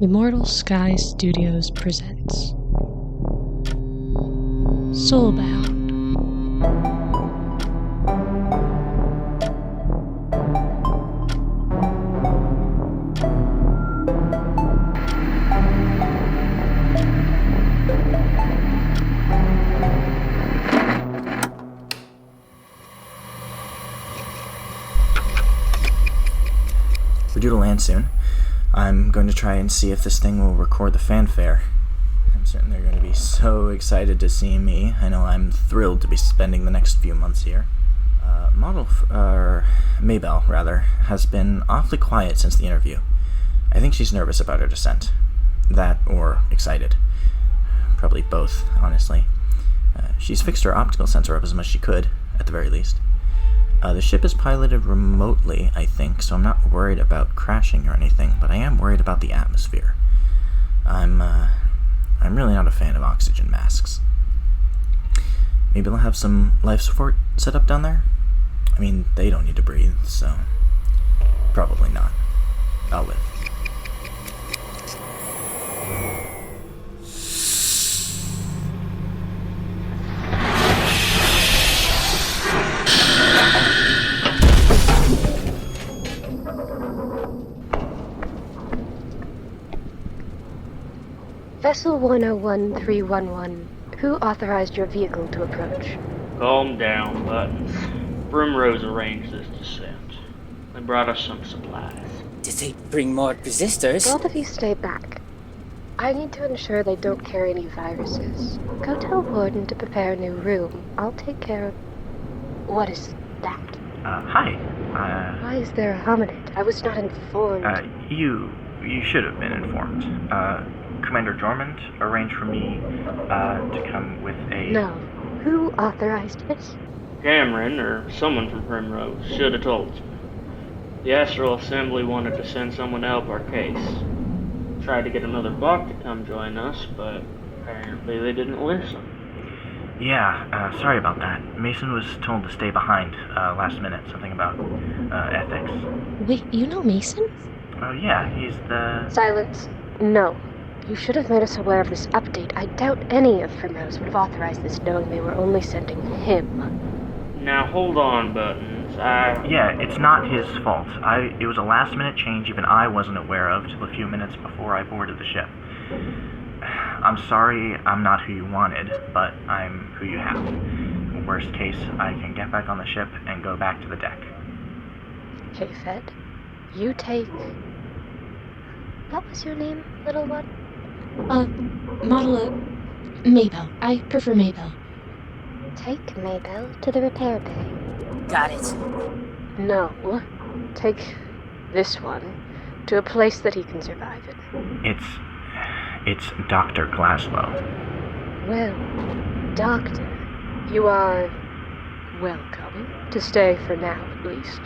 Immortal Sky Studios presents Soulbound. We're due to land soon. I'm going to try and see if this thing will record the fanfare. I'm certain they're going to be so excited to see me. I know I'm thrilled to be spending the next few months here. Maybelle, has been awfully quiet since the interview. I think she's nervous about her descent. That, or excited. Probably both, honestly. She's fixed her optical sensor up as much as she could, at the very least. The ship is piloted remotely, I think, so I'm not worried about crashing or anything, but I am worried about the atmosphere. I'm really not a fan of oxygen masks. Maybe they'll have some life support set up down there? I mean, they don't need to breathe, so probably not. I'll live. Vessel 101311, who authorized your vehicle to approach? Calm down, Buttons. Primrose arranged this descent. They brought us some supplies. Did they bring more resistors? Both of you stay back. I need to ensure they don't carry any viruses. Go tell Warden to prepare a new room. I'll take care of... What is that? Hi. Why is there a hominid? I was not informed. You should have been informed. Commander Jormund arranged for me to come with a... No. Who authorized this? Cameron, or someone from Primrose, should have told you. The Astral Assembly wanted to send someone to help our case. Tried to get another Buck to come join us, but apparently they didn't listen. Yeah, sorry about that. Mason was told to stay behind last minute, something about ethics. Wait, you know Mason? Oh yeah, he's the... Silence. No. You should have made us aware of this update. I doubt any of Primrose would have authorized this knowing they were only sending him. Now hold on, Buttons. Yeah, it's not his fault. It was a last-minute change even I wasn't aware of till a few minutes before I boarded the ship. I'm sorry I'm not who you wanted, but I'm who you have. Worst case, I can get back on the ship and go back to the deck. Okay, Fed. You take... What was your name, little one? Maybelle. I prefer Maybelle. Take Maybelle to the repair bay. Got it. No. Take this one to a place that he can survive in. It's Dr. Glaslow. Well, Doctor, you are welcome to stay for now, at least.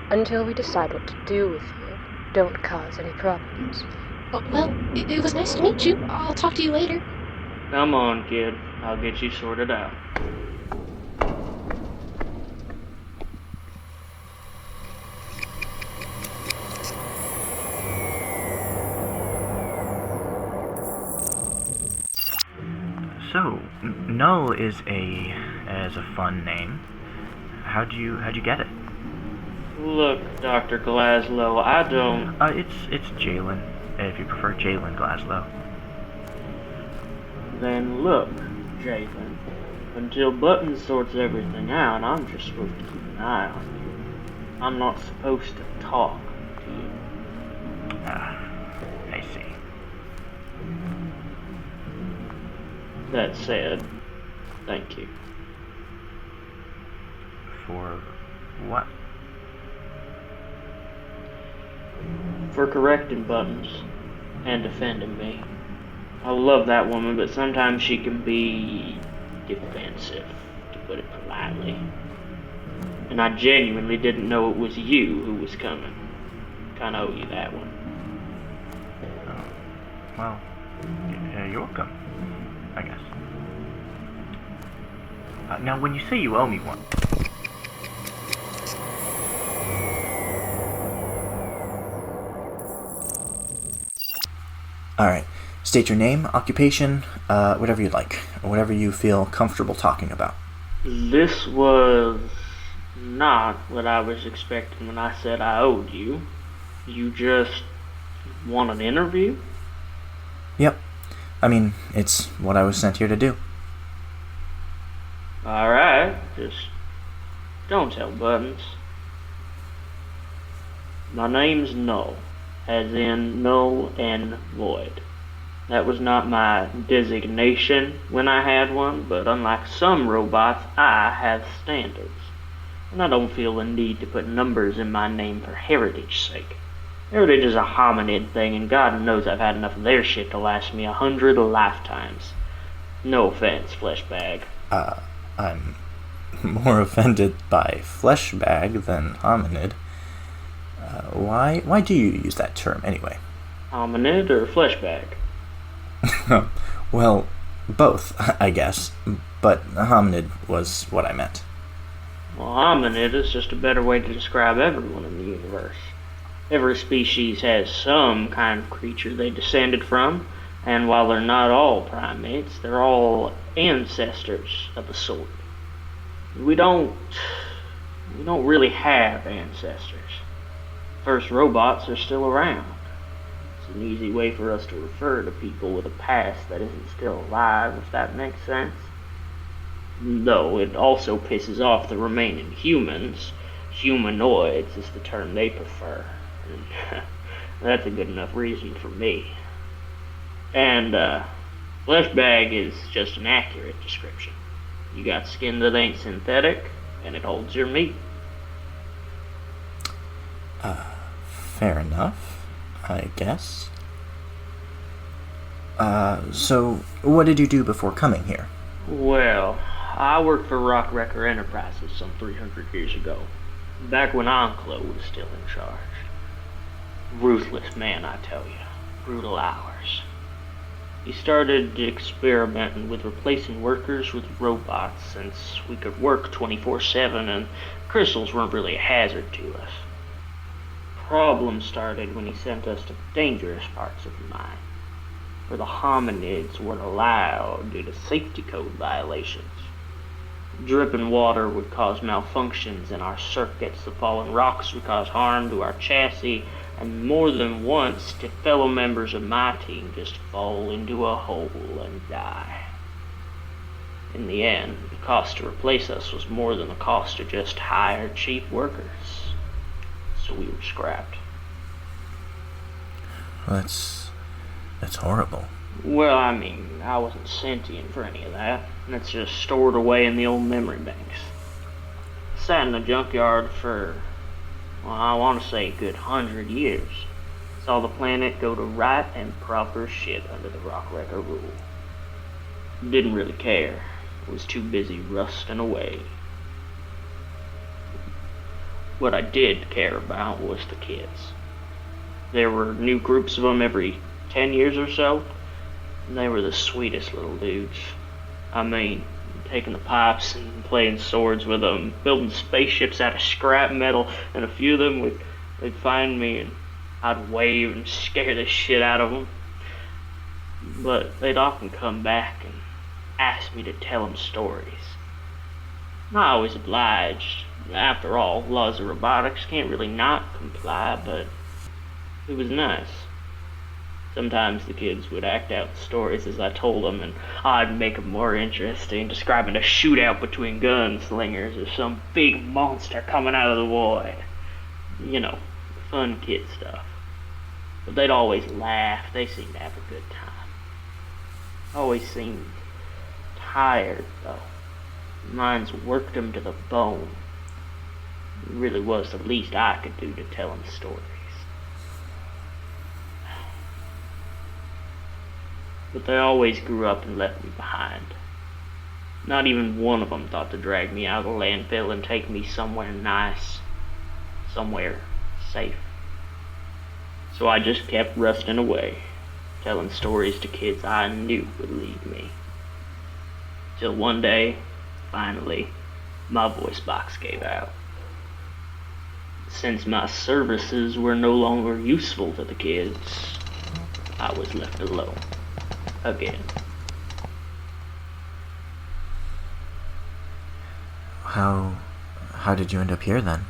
Until we decide what to do with you. Don't cause any problems. Oh, well, it was nice to meet you. I'll talk to you later. Come on, kid. I'll get you sorted out. So, Null is a fun name. How'd you get it? Look, Dr. Glaslow, I don't... It's Jaylin, if you prefer Jaylin Glaslow. Then look, Jaylin. Until Buttons sorts everything out, I'm just supposed to keep an eye on you. I'm not supposed to talk to you. I see. That said, thank you. For what? For correcting Buttons and defending me. I love that woman, but sometimes she can be defensive, to put it politely. And I genuinely didn't know it was you who was coming. Kinda owe you that one. Well, you're welcome, I guess. Now, when you say you owe me one... Alright. State your name, occupation, whatever you'd like. Or whatever you feel comfortable talking about. This was not what I was expecting when I said I owed you. You just want an interview? Yep. I mean, it's what I was sent here to do. Alright, just don't tell Buttons. My name's Null, as in null and void. That was not my designation when I had one, but unlike some robots, I have standards. And I don't feel the need to put numbers in my name for heritage sake. Heritage is a hominid thing, and God knows I've had enough of their shit to last me 100 lifetimes. No offense, Fleshbag. I'm more offended by fleshbag than hominid. Why do you use that term, anyway? Hominid or Fleshbag? Well, both, I guess. But hominid was what I meant. Well, hominid is just a better way to describe everyone in the universe. Every species has some kind of creature they descended from, and while they're not all primates, they're all ancestors of a sort. We don't really have ancestors. First robots are still around. It's an easy way for us to refer to people with a past that isn't still alive, if that makes sense. Though it also pisses off the remaining humans. Humanoids is the term they prefer. And that's a good enough reason for me. And, fleshbag is just an accurate description. You got skin that ain't synthetic, and it holds your meat. Fair enough, I guess. So, what did you do before coming here? Well, I worked for Rock Wrecker Enterprises some 300 years ago, back when Enclo was still in charge. Ruthless man, I tell you. Brutal hours. He started experimenting with replacing workers with robots since we could work 24/7 and crystals weren't really a hazard to us. Problem started when he sent us to dangerous parts of the mine, where the hominids weren't allowed due to safety code violations. Dripping water would cause malfunctions in our circuits, the fallen rocks would cause harm to our chassis, and more than once did fellow members of my team just fall into a hole and die. In the end, the cost to replace us was more than the cost to just hire cheap workers. So we were scrapped. That's horrible. Well, I mean, I wasn't sentient for any of that. That's just stored away in the old memory banks. Sat in a junkyard for, well, I want to say a good 100 years. Saw the planet go to right and proper shit under the Rock Wrecker rule. Didn't really care. Was too busy rusting away. What I did care about was the kids. There were new groups of them every 10 years or so, and they were the sweetest little dudes. I mean, taking the pipes and playing swords with them, building spaceships out of scrap metal, and a few of them they'd find me and I'd wave and scare the shit out of them. But they'd often come back and ask me to tell them stories. I always obliged. After all, laws of robotics can't really not comply, but it was nice. Sometimes the kids would act out the stories as I told them, and I'd make them more interesting, describing a shootout between gunslingers or some big monster coming out of the void. You know, fun kid stuff. But they'd always laugh. They seemed to have a good time. Always seemed tired, though. Mine's worked them to the bone. It really was the least I could do to tell them stories. But they always grew up and left me behind. Not even one of them thought to drag me out of the landfill and take me somewhere nice, somewhere safe. So I just kept rusting away, telling stories to kids I knew would leave me. Till one day, finally, my voice box gave out. Since my services were no longer useful to the kids, I was left alone. Again. How did you end up here then?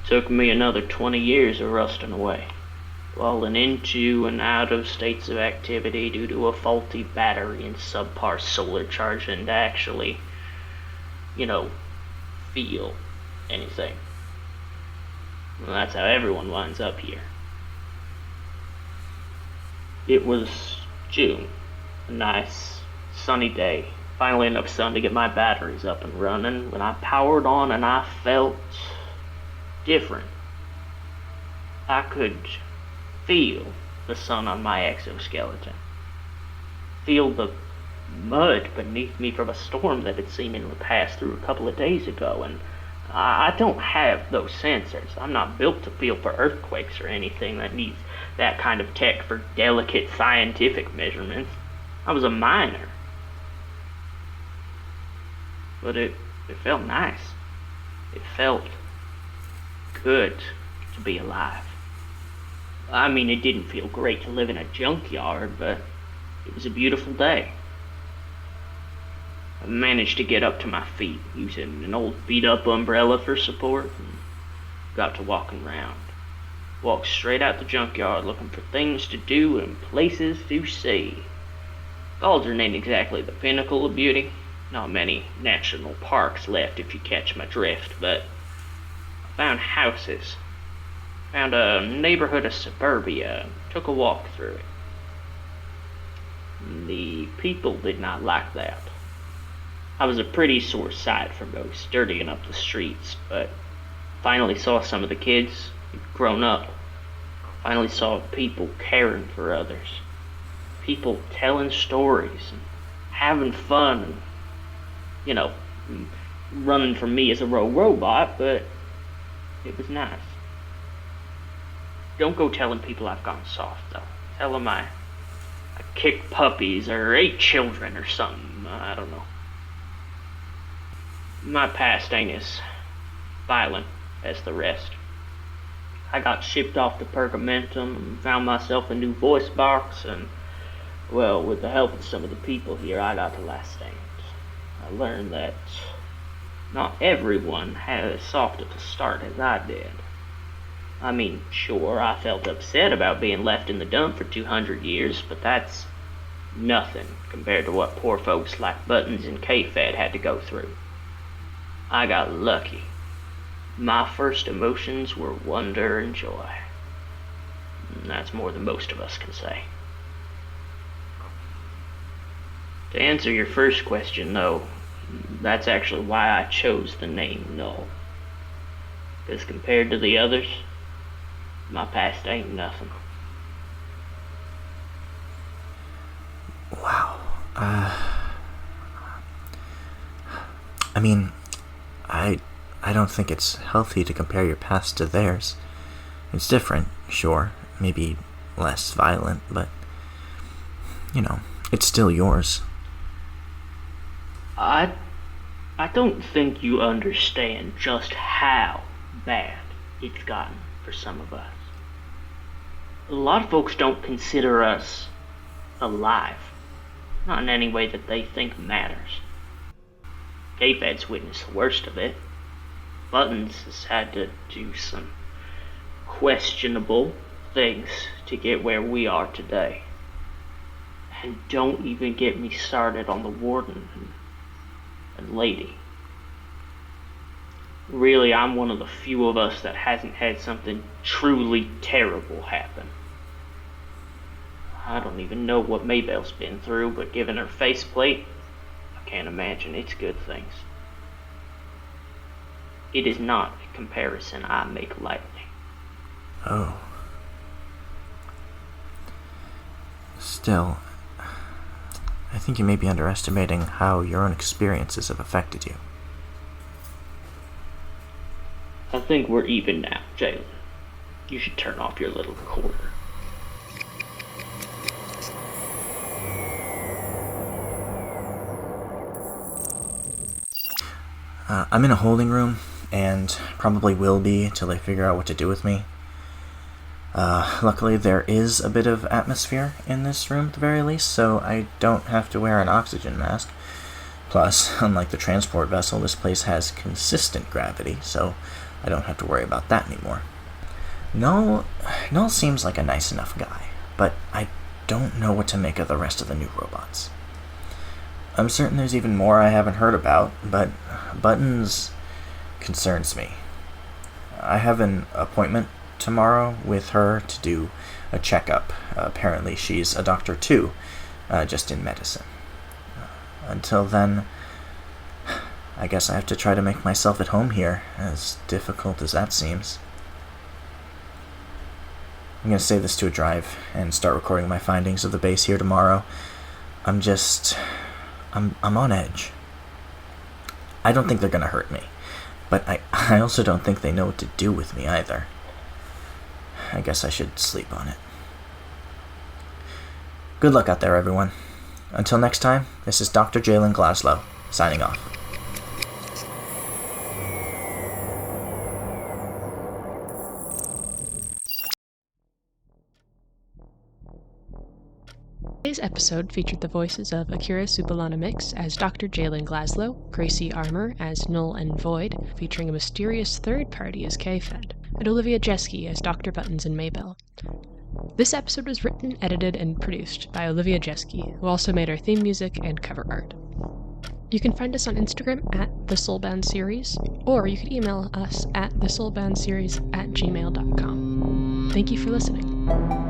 Took me another 20 years of rusting away, falling into and out of states of activity due to a faulty battery and subpar solar charge and actually, feel anything. Well, that's how everyone winds up here. It was June, a nice, sunny day. Finally enough sun to get my batteries up and running when I powered on and I felt different. I could feel the sun on my exoskeleton. Feel the mud beneath me from a storm that had seemingly passed through a couple of days ago, and I don't have those sensors. I'm not built to feel for earthquakes or anything that needs that kind of tech for delicate scientific measurements. I was a miner. But it felt nice. It felt good to be alive. I mean, it didn't feel great to live in a junkyard, but it was a beautiful day. I managed to get up to my feet using an old beat-up umbrella for support and got to walking around. Walked straight out the junkyard looking for things to do and places to see. Cauldron ain't exactly the pinnacle of beauty. Not many national parks left if you catch my drift, but I found houses. Found a neighborhood of suburbia. Took a walk through it. The people did not like that. I was a pretty sore sight from those dirtying up the streets, but finally saw some of the kids who'd grown up. Finally saw people caring for others. People telling stories and having fun and, running from me as a robot, but it was nice. Don't go telling people I've gone soft, though. Tell them I kicked puppies or ate children or something. I don't know. My past ain't as violent as the rest. I got shipped off to Pergamentum and found myself a new voice box, and, well, with the help of some of the people here, I got to last stand. I learned that not everyone had as soft of a start as I did. I mean, sure, I felt upset about being left in the dump for 200 years, but that's nothing compared to what poor folks like Buttons and K-Fed had to go through. I got lucky. My first emotions were wonder and joy. And that's more than most of us can say. To answer your first question, though, that's actually why I chose the name Null. Because compared to the others, my past ain't nothing. Wow. I mean, I don't think it's healthy to compare your past to theirs. It's different, sure, maybe less violent, but, it's still yours. I don't think you understand just how bad it's gotten for some of us. A lot of folks don't consider us alive. Not in any way that they think matters. K-Fed's witnessed the worst of it. Buttons has had to do some questionable things to get where we are today. And don't even get me started on the warden and lady. Really, I'm one of the few of us that hasn't had something truly terrible happen. I don't even know what Maybelle's been through, but given her faceplate, I can't imagine it's good things. It is not a comparison I make lightly. Oh. Still, I think you may be underestimating how your own experiences have affected you. I think we're even now, Jaylin. You should turn off your little recorder. I'm in a holding room, and probably will be till they figure out what to do with me. Luckily, there is a bit of atmosphere in this room at the very least, so I don't have to wear an oxygen mask. Plus, unlike the transport vessel, this place has consistent gravity, so I don't have to worry about that anymore. Noel seems like a nice enough guy, but I don't know what to make of the rest of the new robots. I'm certain there's even more I haven't heard about, but Buttons concerns me. I have an appointment tomorrow with her to do a checkup. Apparently she's a doctor too, just in medicine. Until then, I guess I have to try to make myself at home here, as difficult as that seems. I'm going to save this to a drive and start recording my findings of the base here tomorrow. I'm on edge. I don't think they're going to hurt me, but I also don't think they know what to do with me either. I guess I should sleep on it. Good luck out there, everyone. Until next time, this is Dr. Jaylin Glaslow, signing off. Today's episode featured the voices of Akira Subalana-Mix as Dr. Jaylin Glaslow, Gracie Armour as Null and Void, featuring a mysterious third party as K-Fed, and Olivia Jeske as Dr. Buttons and Maybell. This episode was written, edited, and produced by Olivia Jeske, who also made our theme music and cover art. You can find us on Instagram at the Soulbound Series, or you can email us at thesoulboundseries@gmail.com. Thank you for listening.